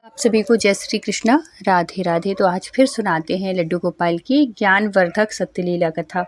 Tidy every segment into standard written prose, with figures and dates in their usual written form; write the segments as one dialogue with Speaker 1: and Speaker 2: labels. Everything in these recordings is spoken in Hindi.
Speaker 1: आप सभी को जय श्री कृष्णा, राधे राधे। तो आज फिर सुनाते हैं लड्डू गोपाल की ज्ञानवर्धक सत्यलीला कथा,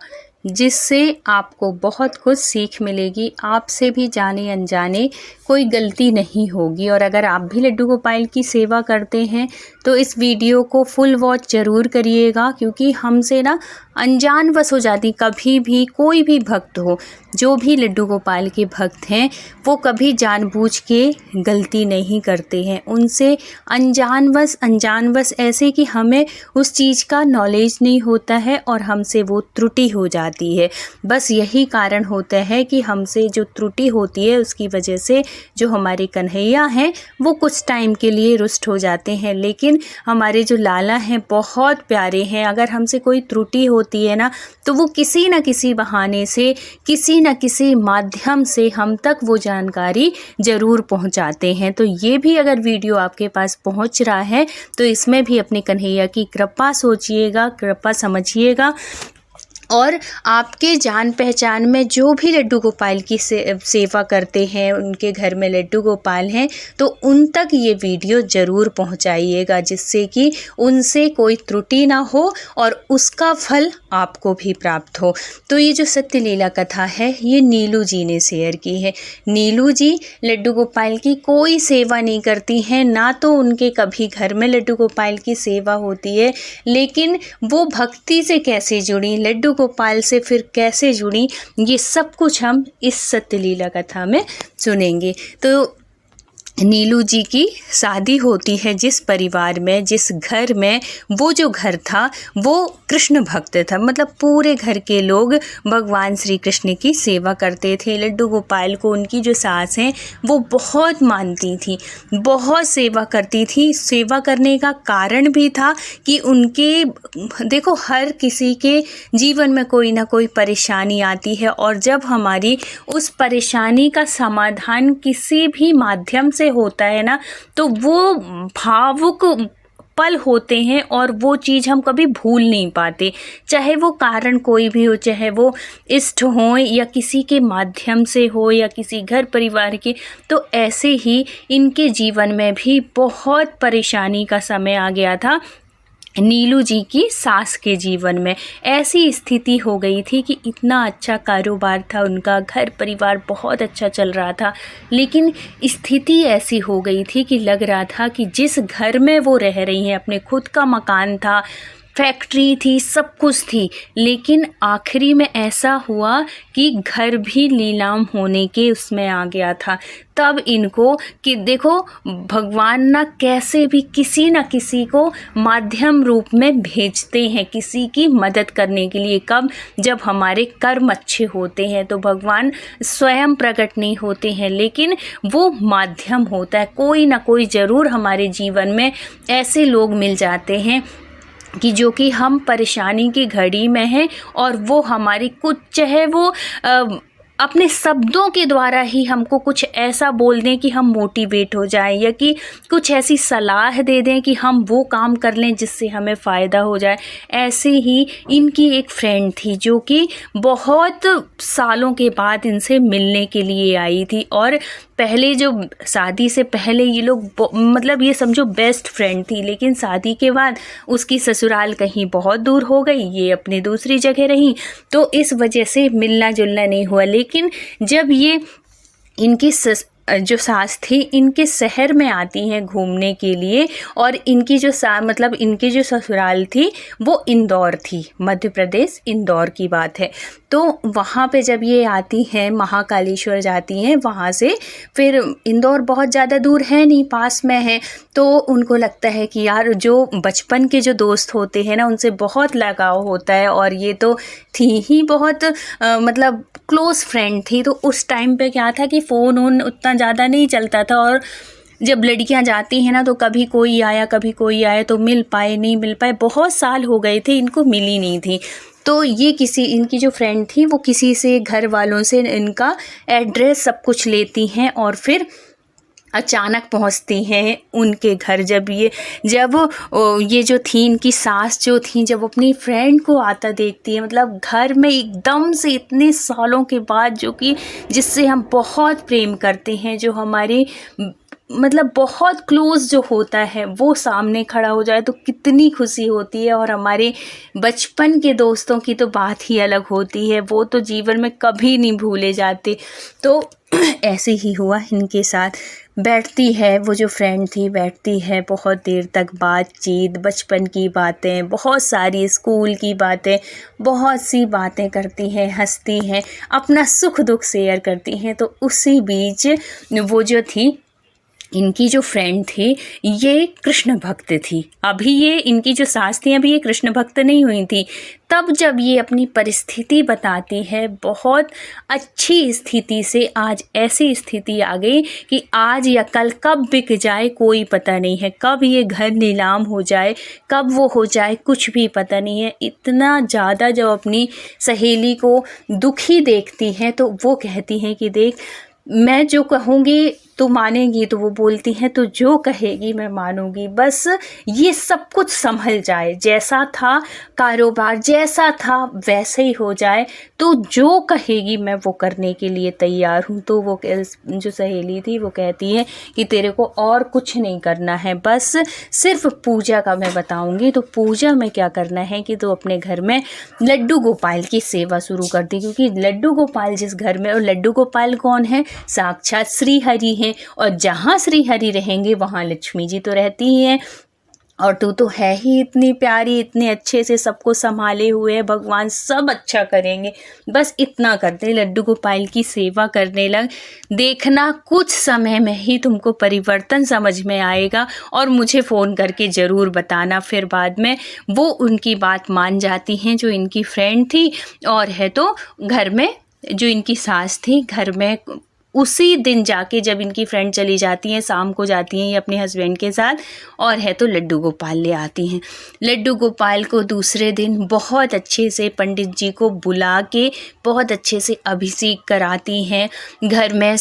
Speaker 1: जिससे आपको बहुत कुछ सीख मिलेगी। आपसे भी जाने अनजाने कोई गलती नहीं होगी। और अगर आप भी लड्डू गोपाल की सेवा करते हैं तो इस वीडियो को फुल वॉच ज़रूर करिएगा, क्योंकि हमसे ना अनजानवश हो जाती। कभी भी कोई भी भक्त हो, जो भी लड्डू गोपाल के भक्त हैं, वो कभी जानबूझ के गलती नहीं करते हैं। उनसे अनजानवश ऐसे कि हमें उस चीज़ का नॉलेज नहीं होता है और हमसे वो त्रुटि हो जाती है। बस यही कारण होता है कि हमसे जो त्रुटि होती है उसकी वजह से जो हमारे कन्हैया हैं वो कुछ टाइम के लिए रुष्ट हो जाते हैं। लेकिन हमारे जो लाला हैं बहुत प्यारे हैं। अगर हमसे कोई त्रुटि होती है ना, तो वो किसी न किसी बहाने से, किसी न किसी माध्यम से हम तक वो जानकारी ज़रूर पहुंचाते हैं। तो ये भी अगर वीडियो आपके पास पहुंच रहा है तो इसमें भी अपने कन्हैया की कृपा सोचिएगा, कृपा समझिएगा। और आपके जान पहचान में जो भी लड्डू गोपाल की सेवा करते हैं, उनके घर में लड्डू गोपाल हैं, तो उन तक ये वीडियो ज़रूर पहुंचाइएगा, जिससे कि उनसे कोई त्रुटि ना हो और उसका फल आपको भी प्राप्त हो। तो ये जो सत्यलीला कथा है ये नीलू जी ने शेयर की है। नीलू जी लड्डू गोपाल की कोई सेवा नहीं करती हैं, ना तो उनके कभी घर में लड्डू गोपाल की सेवा होती है। लेकिन वो भक्ति से कैसे जुड़ी, लड्डू गोपाल से फिर कैसे जुड़ी, ये सब कुछ हम इस सत्यलीला कथा में सुनेंगे। तो नीलू जी की शादी होती है जिस परिवार में, जिस घर में, वो जो घर था वो कृष्ण भक्त था। मतलब पूरे घर के लोग भगवान श्री कृष्ण की सेवा करते थे। लड्डू गोपाल को उनकी जो सास हैं वो बहुत मानती थी, बहुत सेवा करती थी। सेवा करने का कारण भी था कि उनके, देखो, हर किसी के जीवन में कोई ना कोई परेशानी आती है, और जब हमारी उस परेशानी का समाधान किसी भी माध्यम से होता है ना, तो वो भावुक पल होते हैं और वो चीज़ हम कभी भूल नहीं पाते। चाहे वो कारण कोई भी हो, चाहे वो इष्ट हो या किसी के माध्यम से हो या किसी घर परिवार के। तो ऐसे ही इनके जीवन में भी बहुत परेशानी का समय आ गया था। नीलू जी की सास के जीवन में ऐसी स्थिति हो गई थी कि इतना अच्छा कारोबार था उनका, घर परिवार बहुत अच्छा चल रहा था, लेकिन स्थिति ऐसी हो गई थी कि लग रहा था कि जिस घर में वो रह रही हैं, अपने खुद का मकान था, फैक्ट्री थी, सब कुछ थी, लेकिन आखिरी में ऐसा हुआ कि घर भी नीलाम होने के उसमें आ गया था। तब इनको कि देखो, भगवान ना कैसे भी किसी न किसी को माध्यम रूप में भेजते हैं किसी की मदद करने के लिए। कब? जब हमारे कर्म अच्छे होते हैं तो भगवान स्वयं प्रकट नहीं होते हैं, लेकिन वो माध्यम होता है। कोई ना कोई ज़रूर हमारे जीवन में ऐसे लोग मिल जाते हैं कि जो कि हम परेशानी की घड़ी में हैं और वो हमारी कुछ, चाहे वो अपने शब्दों के द्वारा ही हमको कुछ ऐसा बोल दें कि हम मोटिवेट हो जाएं, या कि कुछ ऐसी सलाह दे दें कि हम वो काम कर लें जिससे हमें फ़ायदा हो जाए। ऐसे ही इनकी एक फ्रेंड थी जो कि बहुत सालों के बाद इनसे मिलने के लिए आई थी। और पहले जो शादी से पहले ये लोग, मतलब ये समझो बेस्ट फ्रेंड थी, लेकिन शादी के बाद उसकी ससुराल कहीं बहुत दूर हो गई, ये अपने दूसरी जगह रही, तो इस वजह से मिलना जुलना नहीं हुआ। लेकिन जब ये इनकी जो सास थी इनके शहर में आती हैं घूमने के लिए, और इनकी जो मतलब इनकी जो ससुराल थी वो इंदौर थी, मध्य प्रदेश इंदौर की बात है। तो वहाँ पे जब ये आती हैं, महाकालेश्वर जाती हैं, वहाँ से फिर इंदौर बहुत ज़्यादा दूर है नहीं, पास में है। तो उनको लगता है कि यार, जो बचपन के जो दोस्त होते हैं ना, उनसे बहुत लगाव होता है, और ये तो थी ही बहुत मतलब क्लोज़ फ्रेंड थी। तो उस टाइम पे क्या था कि फ़ोन उतना ज़्यादा नहीं चलता था, और जब लड़कियां जाती हैं ना तो कभी कोई आया कभी कोई आया, तो मिल पाए नहीं मिल पाए, बहुत साल हो गए थे इनको मिली नहीं थी। तो ये इनकी जो फ्रेंड थी वो किसी से, घर वालों से इनका एड्रेस सब कुछ लेती हैं और फिर अचानक पहुंचती हैं उनके घर। जब ये जो थी इनकी सास जो थी, जब अपनी फ्रेंड को आता देखती है, मतलब घर में एकदम से इतने सालों के बाद, जो कि जिससे हम बहुत प्रेम करते हैं, जो हमारे मतलब बहुत क्लोज़ जो होता है वो सामने खड़ा हो जाए तो कितनी खुशी होती है। और हमारे बचपन के दोस्तों की तो बात ही अलग होती है, वो तो जीवन में कभी नहीं भूले जाते। तो ऐसे ही हुआ इनके साथ। बैठती है वो जो फ्रेंड थी, बैठती है बहुत देर तक, बातचीत, बचपन की बातें, बहुत सारी स्कूल की बातें, बहुत सी बातें करती हैं, हंसती हैं, अपना सुख दुख शेयर करती हैं। तो उसी बीच वो जो थी, इनकी जो फ्रेंड थी, ये कृष्ण भक्त थी। अभी ये इनकी जो सास थी, अभी ये कृष्ण भक्त नहीं हुई थी। तब जब ये अपनी परिस्थिति बताती है, बहुत अच्छी स्थिति से आज ऐसी स्थिति आ गई कि आज या कल कब बिक जाए कोई पता नहीं है, कब ये घर नीलाम हो जाए, कब वो हो जाए कुछ भी पता नहीं है। इतना ज़्यादा जब अपनी सहेली को दुखी देखती हैं तो वो कहती हैं कि देख, मैं जो कहूँगी तू मानेगी, तो वो बोलती हैं तो जो कहेगी मैं मानूंगी, बस ये सब कुछ संभल जाए, जैसा था कारोबार जैसा था वैसे ही हो जाए, तो जो कहेगी मैं वो करने के लिए तैयार हूँ। तो वो जो सहेली थी वो कहती है कि तेरे को और कुछ नहीं करना है, बस सिर्फ पूजा का मैं बताऊँगी। तो पूजा में क्या करना है कि तो अपने घर में लड्डू गोपाल की सेवा शुरू कर दी, क्योंकि लड्डू गोपाल जिस घर में, और लड्डू गोपाल कौन है, साक्षात श्री हरि हैं, और जहाँ श्री हरि रहेंगे वहाँ लक्ष्मी जी तो रहती ही हैं। और तू तो है ही इतनी प्यारी, इतने अच्छे से सबको संभाले हुए है, भगवान सब अच्छा करेंगे, बस इतना करते, लड्डू गोपाल की सेवा करने लग। देखना कुछ समय में ही तुमको परिवर्तन समझ में आएगा, और मुझे फ़ोन करके ज़रूर बताना। फिर बाद में वो उनकी बात मान जाती हैं, जो इनकी फ्रेंड थी। और है तो घर में जो इनकी सास थी, घर में उसी दिन जाके जब इनकी फ्रेंड चली जाती हैं, शाम को जाती हैं ये अपने हस्बैंड के साथ, और है तो लड्डू गोपाल ले आती हैं। लड्डू गोपाल को दूसरे दिन बहुत अच्छे से पंडित जी को बुला के बहुत अच्छे से अभिषेक कराती हैं। घर में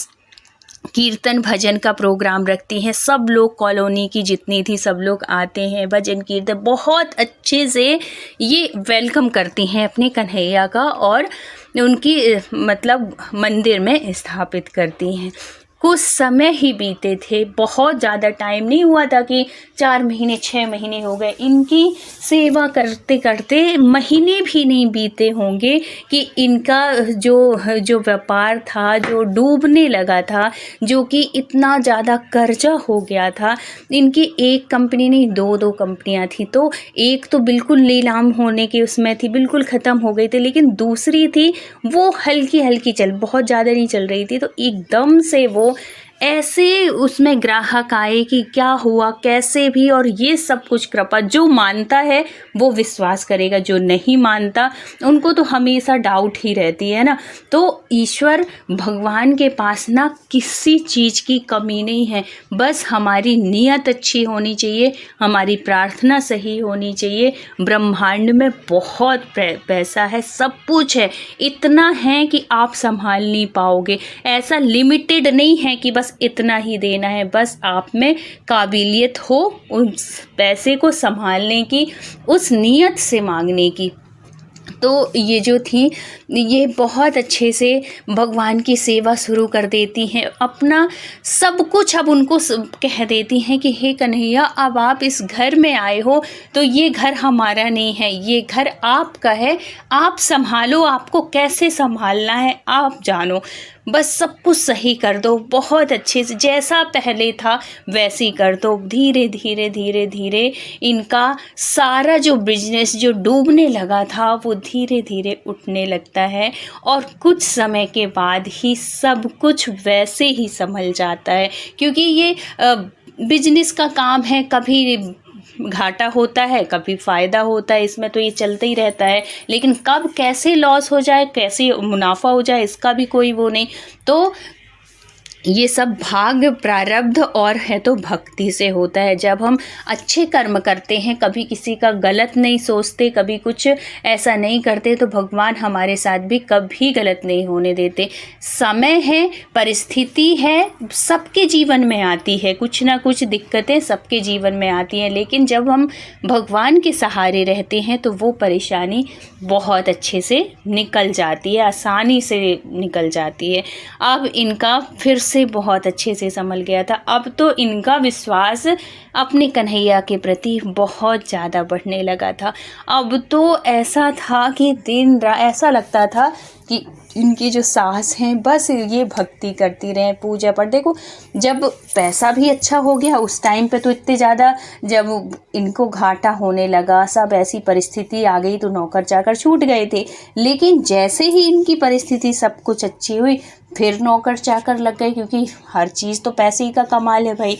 Speaker 1: कीर्तन भजन का प्रोग्राम रखती हैं, सब लोग कॉलोनी की जितनी थी सब लोग आते हैं, भजन कीर्तन बहुत अच्छे से ये वेलकम करती हैं अपने कन्हैया का, और उनकी मतलब मंदिर में स्थापित करती हैं। कुछ समय ही बीते थे, बहुत ज़्यादा टाइम नहीं हुआ था कि 4 महीने 6 महीने हो गए, इनकी सेवा करते करते महीने भी नहीं बीते होंगे कि इनका जो व्यापार था, जो डूबने लगा था, जो कि इतना ज़्यादा कर्जा हो गया था। इनकी एक कंपनी नहीं, 2 कंपनियां थी, तो एक तो बिल्कुल नीलाम होने की उसमें थी, बिल्कुल ख़त्म हो गई थी, लेकिन दूसरी थी वो हल्की हल्की बहुत ज़्यादा नहीं चल रही थी। तो एकदम से वो ऐसे उसमें ग्राहक आए कि क्या हुआ कैसे भी, और ये सब कुछ कृपा, जो मानता है वो विश्वास करेगा, जो नहीं मानता उनको तो हमेशा डाउट ही रहती है ना। तो ईश्वर भगवान के पास ना किसी चीज़ की कमी नहीं है, बस हमारी नीयत अच्छी होनी चाहिए, हमारी प्रार्थना सही होनी चाहिए। ब्रह्मांड में बहुत पैसा है, सब कुछ है, इतना है कि आप संभाल नहीं पाओगे, ऐसा लिमिटेड नहीं है कि बस इतना ही देना है, बस आप में काबिलियत हो उस पैसे को संभालने की, उस नीयत से मांगने की। तो ये जो थी ये बहुत अच्छे से भगवान की सेवा शुरू कर देती हैं, अपना सब कुछ अब उनको कह देती हैं कि हे कन्हैया, अब आप इस घर में आए हो तो ये घर हमारा नहीं है, ये घर आपका है, आप संभालो, आपको कैसे संभालना है आप जानो, बस सब कुछ सही कर दो, बहुत अच्छे से जैसा पहले था वैसे ही कर दो। धीरे धीरे धीरे धीरे इनका सारा जो बिजनेस जो डूबने लगा था वो धीरे धीरे उठने लगता है, और कुछ समय के बाद ही सब कुछ वैसे ही संभल जाता है, क्योंकि ये बिजनेस का काम है, कभी घाटा होता है कभी फ़ायदा होता है, इसमें तो ये चलता ही रहता है, लेकिन कब कैसे लॉस हो जाए कैसे मुनाफा हो जाए इसका भी कोई वो नहीं। तो ये सब भाग्य प्रारब्ध और है तो भक्ति से होता है। जब हम अच्छे कर्म करते हैं, कभी किसी का गलत नहीं सोचते, कभी कुछ ऐसा नहीं करते, तो भगवान हमारे साथ भी कभी गलत नहीं होने देते। समय है, परिस्थिति है, सबके जीवन में आती है, कुछ ना कुछ दिक्कतें सबके जीवन में आती हैं, लेकिन जब हम भगवान के सहारे रहते हैं तो वो परेशानी बहुत अच्छे से निकल जाती है, आसानी से निकल जाती है। अब इनका फिर उससे बहुत अच्छे से संभल गया था। अब तो इनका विश्वास अपने कन्हैया के प्रति बहुत ज़्यादा बढ़ने लगा था। अब तो ऐसा था कि दिन रात ऐसा लगता था कि इनकी जो सास हैं बस ये भक्ति करती रहें, पूजा पाठ। देखो जब पैसा भी अच्छा हो गया उस टाइम पे तो इतने ज़्यादा, जब इनको घाटा होने लगा, सब ऐसी परिस्थिति आ गई तो नौकर चाकर छूट गए थे। लेकिन जैसे ही इनकी परिस्थिति सब कुछ अच्छी हुई फिर नौकर चाकर लग गए, क्योंकि हर चीज़ तो पैसे ही का कमाल है भाई।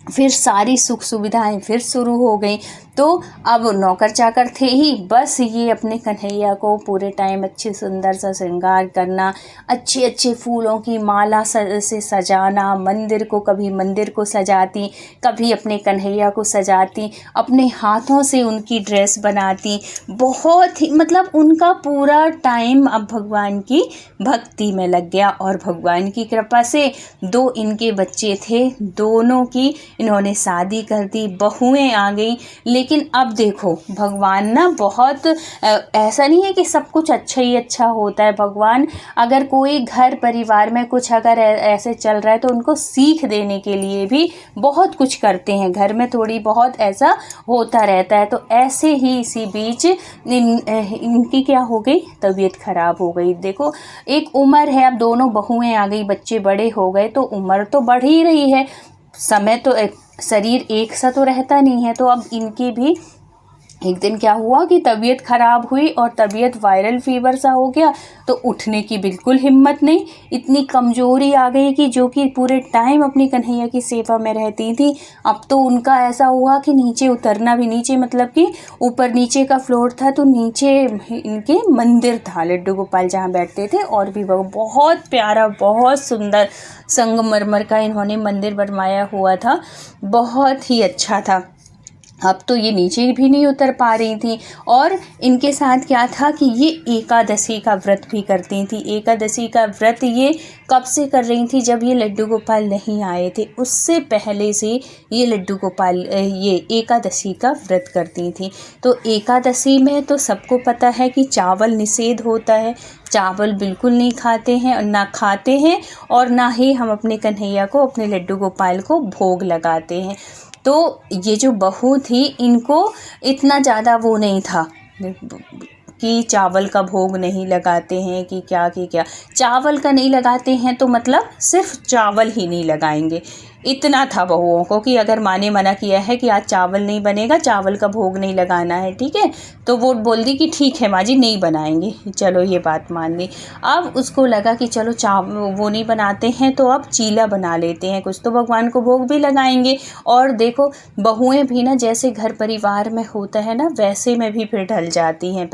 Speaker 1: फिर सारी सुख सुविधाएं फिर शुरू हो गई। तो अब नौकर चाकर थे ही, बस ये अपने कन्हैया को पूरे टाइम अच्छे सुंदर सा श्रृंगार करना, अच्छे अच्छे फूलों की माला से सजाना, मंदिर को कभी मंदिर को सजाती, कभी अपने कन्हैया को सजाती, अपने हाथों से उनकी ड्रेस बनाती। बहुत ही मतलब उनका पूरा टाइम अब भगवान की भक्ति में लग गया। और भगवान की कृपा से 2 इनके बच्चे थे, दोनों की इन्होंने शादी कर दी, बहुएं आ गई। लेकिन अब देखो भगवान ना बहुत ऐसा नहीं है कि सब कुछ अच्छा ही अच्छा होता है। भगवान अगर कोई घर परिवार में कुछ अगर ऐसे चल रहा है तो उनको सीख देने के लिए भी बहुत कुछ करते हैं। घर में थोड़ी बहुत ऐसा होता रहता है। तो ऐसे ही इसी बीच इनकी क्या हो गई, तबीयत खराब हो गई। देखो एक उम्र है, अब दोनों बहुएं आ गई, बच्चे बड़े हो गए तो उम्र तो बढ़ ही रही है, समय तो शरीर एक सा तो रहता नहीं है। तो अब इनकी भी एक दिन क्या हुआ कि तबीयत ख़राब हुई और तबीयत वायरल फीवर सा हो गया। तो उठने की बिल्कुल हिम्मत नहीं, इतनी कमज़ोरी आ गई कि जो कि पूरे टाइम अपनी कन्हैया की सेवा में रहती थी, अब तो उनका ऐसा हुआ कि नीचे उतरना भी, नीचे मतलब कि ऊपर नीचे का फ्लोर था तो नीचे इनके मंदिर था, लड्डू गोपाल जहाँ बैठते थे। और भी बहुत प्यारा बहुत सुंदर संगमरमर का इन्होंने मंदिर बनवाया हुआ था, बहुत ही अच्छा था। अब तो ये नीचे भी नहीं उतर पा रही थी। और इनके साथ क्या था कि ये एकादशी का व्रत भी करती थी। एकादशी का व्रत ये कब से कर रही थी, जब ये लड्डू गोपाल नहीं आए थे उससे पहले से ये लड्डू गोपाल ये एकादशी का व्रत करती थी। तो एकादशी में तो सबको पता है कि चावल निषेध होता है, चावल बिल्कुल नहीं खाते हैं और ना खाते हैं, और ना ही हम अपने कन्हैया को, अपने लड्डू गोपाल को भोग लगाते हैं। तो ये जो बहू थी इनको इतना ज़्यादा वो नहीं था कि चावल का भोग नहीं लगाते हैं कि क्या चावल का नहीं लगाते हैं तो मतलब सिर्फ चावल ही नहीं लगाएंगे, इतना था बहुओं को कि अगर माँ ने मना किया है कि आज चावल नहीं बनेगा, चावल का भोग नहीं लगाना है, ठीक है, तो वो बोल दी कि ठीक है माँ जी नहीं बनाएंगे। चलो ये बात मान ली। अब उसको लगा कि चलो वो नहीं बनाते हैं तो अब चीला बना लेते हैं, कुछ तो भगवान को भोग भी लगाएंगे। और देखो बहुएं भी ना जैसे घर परिवार में होता है ना वैसे में भी फिर ढल जाती हैं।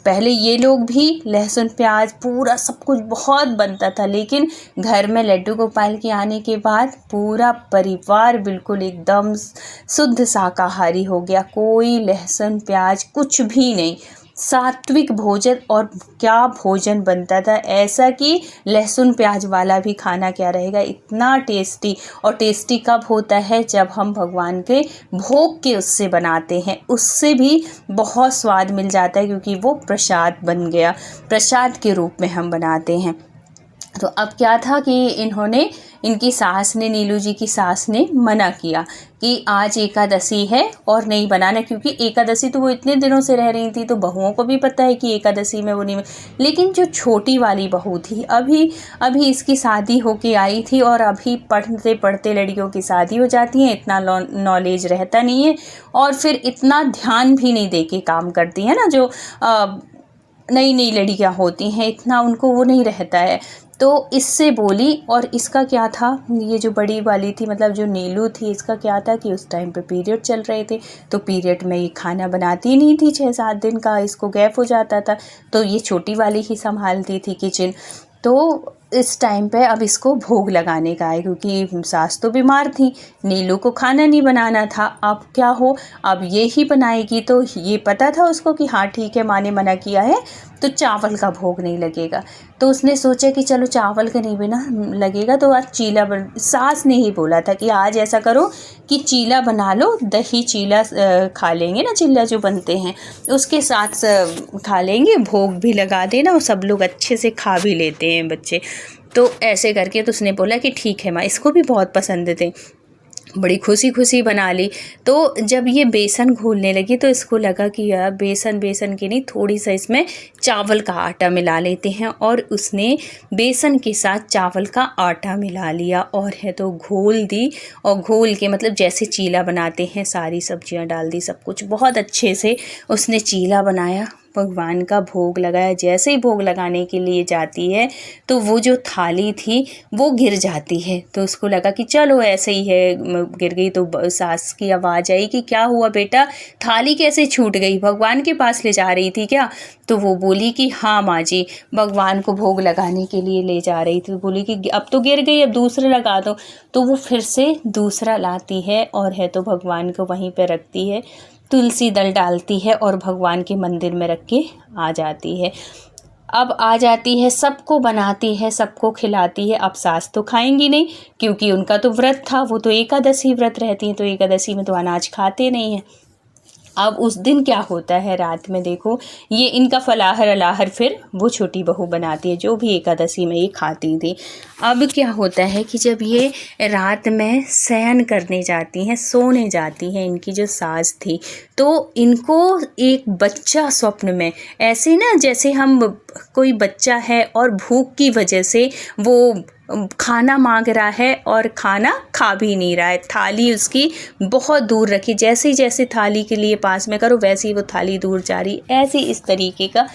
Speaker 1: पहले ये लोग भी लहसुन प्याज पूरा सब कुछ बहुत बनता था, लेकिन घर में लड्डू गोपाल के आने के बाद पूरा परिवार बिल्कुल एकदम शुद्ध शाकाहारी हो गया। कोई लहसुन प्याज कुछ भी नहीं, सात्विक भोजन। और क्या भोजन बनता था, ऐसा कि लहसुन प्याज वाला भी खाना क्या रहेगा, इतना टेस्टी। और टेस्टी कब होता है, जब हम भगवान के भोग के उससे बनाते हैं, उससे भी बहुत स्वाद मिल जाता है, क्योंकि वो प्रसाद बन गया, प्रसाद के रूप में हम बनाते हैं। तो अब क्या था कि इनकी सास ने, नीलू जी की सास ने मना किया कि आज एकादशी है और नहीं बनाना, क्योंकि एकादशी तो वो इतने दिनों से रह रही थी तो बहुओं को भी पता है कि एकादशी में वो नहीं। लेकिन जो छोटी वाली बहू थी, अभी इसकी शादी होके आई थी और अभी पढ़ते पढ़ते लड़कियों की शादी हो जाती है, इतना नॉलेज रहता नहीं है और फिर इतना ध्यान भी नहीं दे के काम करती है ना, जो नई नई लड़कियाँ होती हैं, इतना उनको वो नहीं रहता है। तो इससे बोली। और इसका क्या था, ये जो बड़ी वाली थी मतलब जो नीलू थी, इसका क्या था कि उस टाइम पे पीरियड चल रहे थे, तो पीरियड में ये खाना बनाती नहीं थी, 6-7 दिन का इसको गैप हो जाता था, तो ये छोटी वाली ही संभालती थी किचन। तो इस टाइम पे अब इसको भोग लगाने का है, क्योंकि सास तो बीमार थी, नीलू को खाना नहीं बनाना था। अब क्या हो, अब ये ही बनाएगी। तो ये पता था उसको कि हाँ ठीक है माँ ने मना किया है तो चावल का भोग नहीं लगेगा। तो उसने सोचा कि चलो चावल का नहीं बना लगेगा तो आज चीला सास ने ही बोला था कि आज ऐसा करो कि चीला बना लो, दही चीला खा लेंगे ना, चीला जो बनते हैं उसके साथ खा लेंगे, भोग भी लगा देना और सब लोग अच्छे से खा भी लेते हैं बच्चे। तो ऐसे करके तो उसने बोला कि ठीक है माँ, इसको भी बहुत पसंद थे। बड़ी खुशी खुशी बना ली। तो जब ये बेसन घोलने लगी तो इसको लगा कि यार बेसन की नहीं, थोड़ी सा इसमें चावल का आटा मिला लेते हैं, और उसने बेसन के साथ चावल का आटा मिला लिया और है तो घोल दी। और घोल के मतलब जैसे चीला बनाते हैं, सारी सब्जियां डाल दी, सब कुछ बहुत अच्छे से उसने चीला बनाया, भगवान का भोग लगाया। जैसे ही भोग लगाने के लिए जाती है तो वो जो थाली थी वो गिर जाती है। तो उसको लगा कि चलो ऐसे ही है, गिर गई। तो सास की आवाज़ आई कि क्या हुआ बेटा, थाली कैसे छूट गई, भगवान के पास ले जा रही थी क्या? तो वो बोली कि हाँ माँ जी, भगवान को भोग लगाने के लिए ले जा रही थी। तो बोली कि अब तो गिर गई, अब दूसरा लगा दो। तो वो फिर से दूसरा लाती है और है तो भगवान को वहीं पे रखती है, तुलसी दल डालती है और भगवान के मंदिर में रख के आ जाती है। अब आ जाती है, सबको बनाती है, सबको खिलाती है। अब सास तो खाएंगी नहीं क्योंकि उनका तो व्रत था, वो तो एकादशी व्रत रहती हैं, तो एकादशी में तो अनाज खाते नहीं हैं। अब उस दिन क्या होता है, रात में देखो ये इनका फलाहर अलाहर फिर वो छोटी बहू बनाती है, जो भी एकादशी में ये खाती थी। अब क्या होता है कि जब ये रात में शयन करने जाती हैं, सोने जाती हैं, इनकी जो सास थी, तो इनको एक बच्चा स्वप्न में, ऐसे ना जैसे हम कोई बच्चा है और भूख की वजह से वो खाना मांग रहा है और खाना खा भी नहीं रहा है, थाली उसकी बहुत दूर रखी, जैसे जैसे थाली के लिए पास में करो वैसे ही वो थाली दूर जा रही, ऐसे इस तरीके का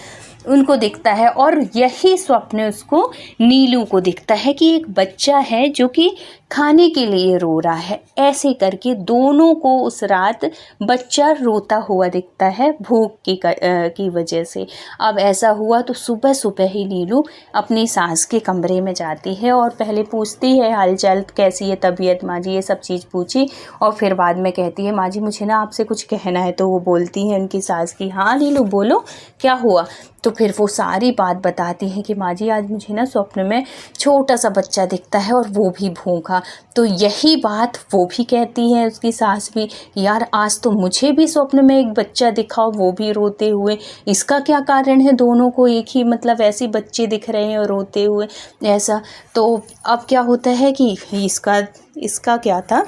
Speaker 1: उनको दिखता है। और यही स्वप्न उसको नीलू को दिखता है कि एक बच्चा है जो कि खाने के लिए रो रहा है। ऐसे करके दोनों को उस रात बच्चा रोता हुआ दिखता है भूख की वजह से। अब ऐसा हुआ तो सुबह सुबह ही नीलू अपनी सास के कमरे में जाती है और पहले पूछती है हालचाल, कैसी है तबीयत माँ जी, ये सब चीज़ पूछी। और फिर बाद में कहती है माँ जी मुझे ना आपसे कुछ कहना है। तो वो बोलती है उनकी सास की, हाँ नीलू बोलो क्या हुआ। तो फिर वो सारी बात बताती हैं कि माँ जी आज मुझे ना स्वप्न में छोटा सा बच्चा दिखता है और वो भी भूखा। तो यही बात वो भी कहती है, उसकी सास भी, यार आज तो मुझे भी स्वप्न में एक बच्चा दिखा, वो भी रोते हुए, इसका क्या कारण है, दोनों को एक ही मतलब ऐसे बच्चे दिख रहे हैं और रोते हुए ऐसा। तो अब क्या होता है कि इसका क्या था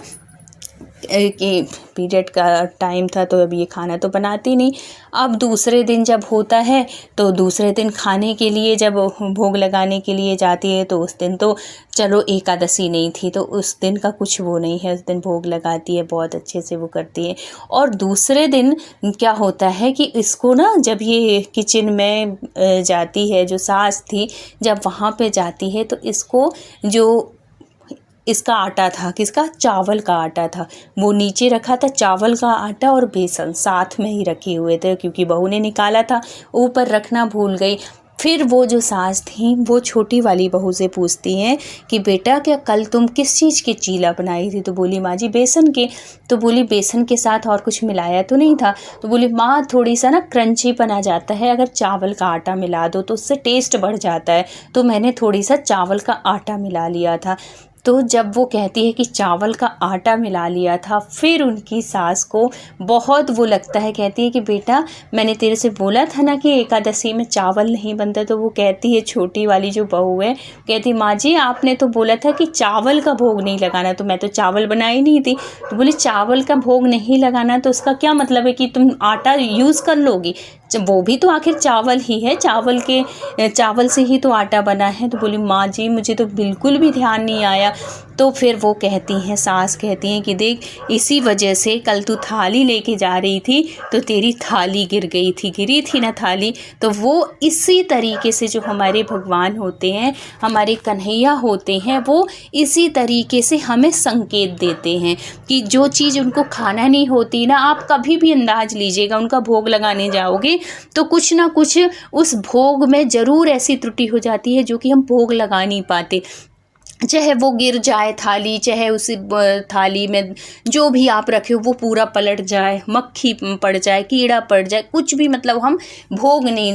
Speaker 1: कि पीरियड का टाइम था, तो अब ये खाना तो बनाती नहीं। अब दूसरे दिन जब होता है तो दूसरे दिन खाने के लिए जब भोग लगाने के लिए जाती है, तो उस दिन तो चलो एकादशी नहीं थी, तो उस दिन का कुछ वो नहीं है, उस दिन भोग लगाती है, बहुत अच्छे से वो करती है। और दूसरे दिन क्या होता है कि इसको ना जब ये किचन में जाती है, जो सास थी जब वहाँ पे जाती है, तो इसको जो इसका आटा था, किसका, चावल का आटा था, वो नीचे रखा था, चावल का आटा और बेसन साथ में ही रखे हुए थे क्योंकि बहू ने निकाला था, ऊपर रखना भूल गई। फिर वो जो सास थी वो छोटी वाली बहू से पूछती हैं कि बेटा क्या कल तुम किस चीज़ के चीला बनाई थी। तो बोली माँ जी बेसन के। तो बोली बेसन के साथ और कुछ मिलाया तो नहीं था। तो बोली माँ थोड़ी सा ना क्रंची बना जाता है, अगर चावल का आटा मिला दो तो उससे टेस्ट बढ़ जाता है, तो मैंने थोड़ी सा चावल का आटा मिला लिया था। तो जब वो कहती है कि चावल का आटा मिला लिया था, फिर उनकी सास को बहुत वो लगता है, कहती है कि बेटा मैंने तेरे से बोला था ना कि एकादशी में चावल नहीं बनता। तो वो कहती है, छोटी वाली जो बहू है, कहती माँ जी आपने तो बोला था कि चावल का भोग नहीं लगाना, तो मैं तो चावल बनाई नहीं थी। तो बोली चावल का भोग नहीं लगाना तो उसका क्या मतलब है कि तुम आटा यूज़ कर लोगी, वो भी तो आखिर चावल ही है, चावल से ही तो आटा बना है। तो बोली माँ जी मुझे तो बिल्कुल भी ध्यान नहीं आया। तो फिर वो कहती हैं, सास कहती हैं कि देख इसी वजह से कल तू थाली लेके जा रही थी तो तेरी थाली गिरी थी ना थाली। तो वो इसी तरीके से जो हमारे भगवान होते हैं, हमारे कन्हैया होते हैं, वो इसी तरीके से हमें संकेत देते हैं कि जो चीज़ उनको खाना नहीं होती ना, आप कभी भी अंदाज लीजिएगा उनका भोग लगाने जाओगे तो कुछ ना कुछ उस भोग में ज़रूर ऐसी त्रुटि हो जाती है जो कि हम भोग लगा नहीं पाते। चाहे वो गिर जाए थाली, चाहे उस थाली में जो भी आप रखे हो वो पूरा पलट जाए, मक्खी पड़ जाए, कीड़ा पड़ जाए, कुछ भी मतलब हम भोग नहीं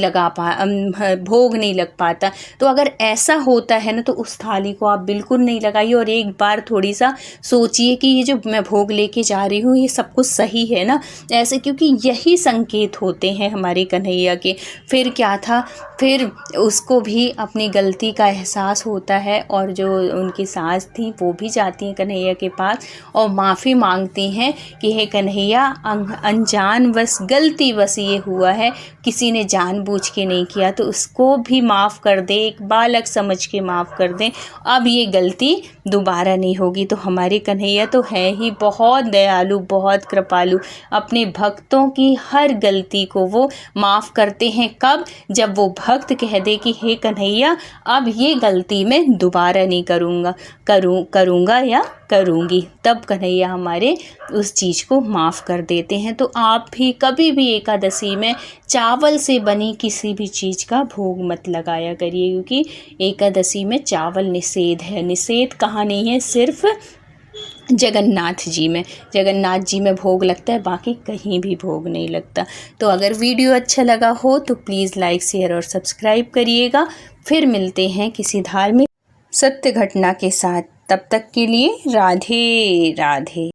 Speaker 1: लग पाता। तो अगर ऐसा होता है ना तो उस थाली को आप बिल्कुल नहीं लगाइए और एक बार थोड़ी सा सोचिए कि ये जो मैं भोग लेके जा रही हूँ ये सब कुछ सही है ना, ऐसे, क्योंकि यही संकेत होते हैं हमारे कन्हैया के। फिर क्या था, फिर उसको भी अपनी गलती का एहसास होता है और जो उनकी सास थी वो भी जाती हैं कन्हैया के पास और माफ़ी मांगती हैं कि हे कन्हैया, अनजानवश गलतीवश ये हुआ है, किसी ने जानबूझ के नहीं किया, तो उसको भी माफ़ कर दे, एक बालक समझ के माफ़ कर दें, अब ये गलती दोबारा नहीं होगी। तो हमारे कन्हैया तो है ही बहुत दयालु, बहुत कृपालु, अपने भक्तों की हर गलती को वो माफ़ करते हैं। कब? जब वो भक्त कह दे कि हे कन्हैया, अब ये गलती मैं दोबारा नहीं करूँगा या करूँगी, तब कन्हैया हमारे उस चीज़ को माफ़ कर देते हैं। तो आप भी कभी भी एकादशी में चावल से बनी किसी भी चीज़ का भोग मत लगाया करिए, क्योंकि एकादशी में चावल निषेध है। निषेध कहाँ नहीं है, सिर्फ जगन्नाथ जी में भोग लगता है, बाकी कहीं भी भोग नहीं लगता। तो अगर वीडियो अच्छा लगा हो तो प्लीज़ लाइक, शेयर और सब्सक्राइब करिएगा। फिर मिलते हैं किसी धार्मिक सत्य घटना के साथ, तब तक के लिए राधे राधे।